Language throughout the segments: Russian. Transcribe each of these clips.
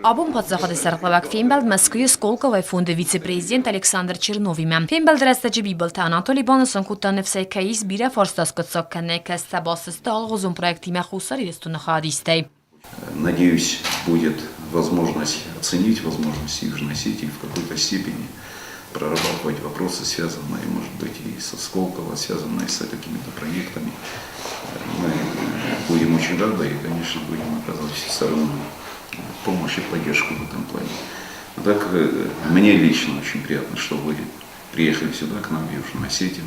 Abon պատսախաdı սարqlavak Фембелд Москвы Сколковой фонда вице-президент Александр Черновиме. Фембелд растачи бибылта Анатолий Бонусон кутанев сайкаис бире форстас кутсок каннекас табасысты алғызун проектиме хусар ирестуны хадистей. Надеюсь, будет возможность оценить возможности Южной Осетии в какой-то степени, прорабатывать вопросы, связанные, может быть, и со Сколково, связанные с какими-то проектами. Мы будем очень рады и, конечно, будем оказывать всестороннюю помощь и поддержку в этом плане. Так, мне лично очень приятно, что вы приехали сюда, к нам, в Южную Осетию.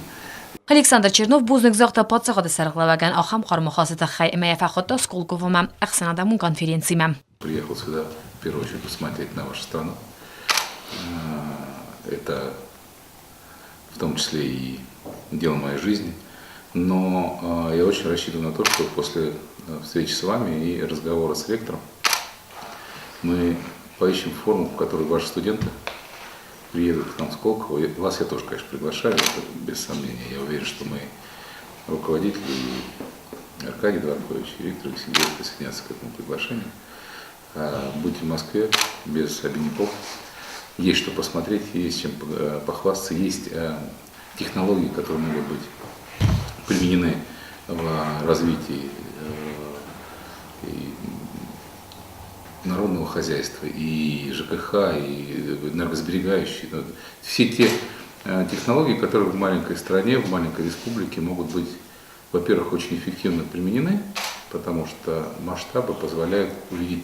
Александр Чернов бузник зохта подсахады сарqlavagan ахам қармахасыта хай эмаяфахотта Сколковома ахсанадамун конференциями. Приехал сюда, в первую очередь, посмотреть на вашу страну. Это в том числе и дело моей жизни. Но я очень рассчитываю на то, что после встречи с вами и разговора с ректором мы поищем форму, в которой ваши студенты приедут к нам в Сколково. Вас я тоже, конечно, приглашаю, это без сомнения. Я уверен, что мы, руководители, и Аркадий Дворкович, и Виктор Алексеевич, присоединятся к этому приглашению. Будьте в Москве, без обиняков. Есть что посмотреть, есть чем похвастаться, есть технологии, которые могут быть применены в развитии и народного хозяйства, и ЖКХ, и энергосберегающие. Все те технологии, которые в маленькой стране, в маленькой республике могут быть, во-первых, очень эффективно применены, потому что масштабы позволяют увидеть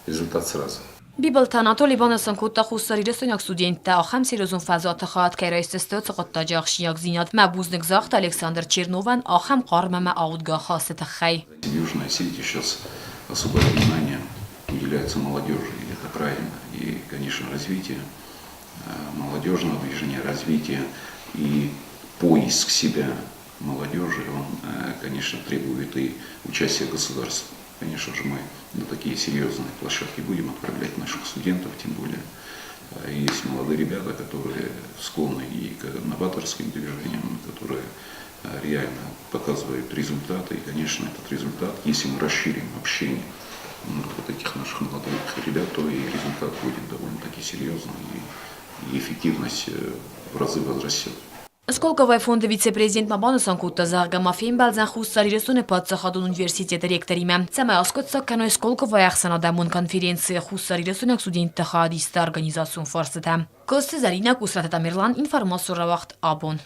результат сразу. Бибылта Анатолий Бонусон кутта хусар ирестуняк студентта ахам серозун фазот хат кайрайстесто цоқотта жахшияк зинят мабузник захт Александр Чернован ахам қармама аудга хасыта хай. В Южной Осетии сейчас особое внимание уделяется молодежи, и это правильно. И, конечно, развитие молодежного движения, развитие и поиск себя молодежи, он, конечно, требует и участия государства. Конечно же, мы на такие серьезные площадки будем отправлять наших студентов, тем более есть молодые ребята, которые склонны и к новаторским движениям, которые реально показывают результаты. И, конечно, этот результат, если мы расширим общение вот этих наших молодых ребят, то и результат будет довольно-таки серьезный, и эффективность в разы возрастет. Сколковой фонда вице-президент Мабонусон кутта заргама Фембелдзен хусар ирестуны падсахадун университет ректориме. Цамай аскотсак каной Сколковой ахсанадамун конференция хусар ирестуняк студентта хадиста организацион фарсыта. Косты Зарина Кусрата Тамерлан информацию равахт Абон.